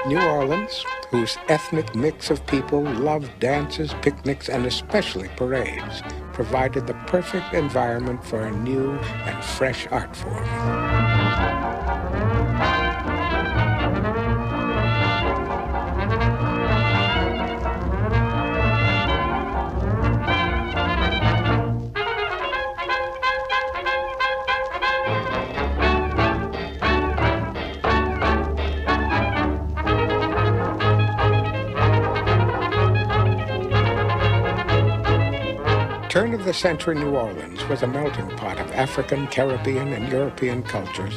New Orleans, whose ethnic mix of people loved dances, picnics, and especially parades, provided the perfect environment for a new and fresh art form. Turn-of-the-century New Orleans was a melting pot of African, Caribbean, and European cultures,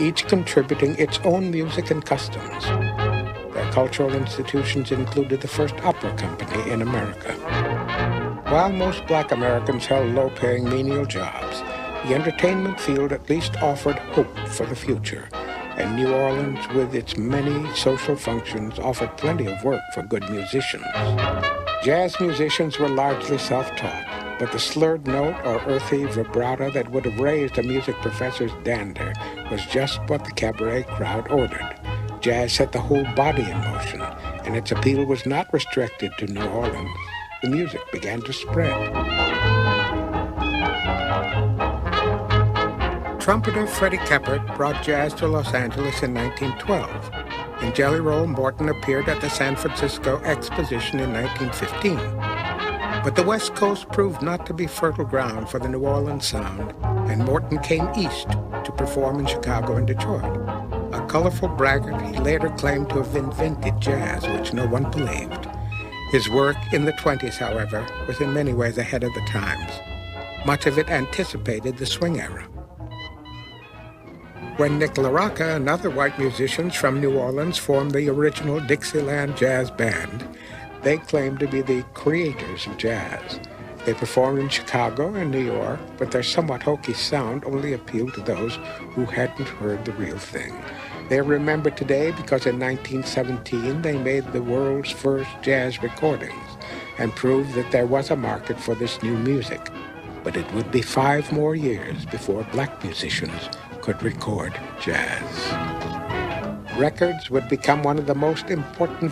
each contributing its own music and customs. Their cultural institutions included the first opera company in America. While most Black Americans held low-paying menial jobs, the entertainment field at least offered hope for the future, and New Orleans, with its many social functions, offered plenty of work for good musicians. Jazz musicians were largely self-taught, but the slurred note or earthy vibrato that would have raised a music professor's dander was just what the cabaret crowd ordered. Jazz set the whole body in motion, and its appeal was not restricted to New Orleans. The music began to spread. Trumpeter Freddie Keppert brought jazz to Los Angeles in 1912, and Jelly Roll Morton appeared at the San Francisco Exposition in 1915. But the West Coast proved not to be fertile ground for the New Orleans sound, and Morton came east to perform in Chicago and Detroit. A colorful braggart, he later claimed to have invented jazz, which no one believed. His work in the 20s, however, was in many ways ahead of the times. Much of it anticipated the swing era. When Nick LaRocca and other white musicians from New Orleans formed the original Dixieland Jazz Band, they claimed to be the creators of jazz. They performed in Chicago and New York, but their somewhat hokey sound only appealed to those who hadn't heard the real thing. They're remembered today because in 1917 they made the world's first jazz recordings and proved that there was a market for this new music. But it would be 5 more years before Black musicians could record jazz. Records would become one of the most important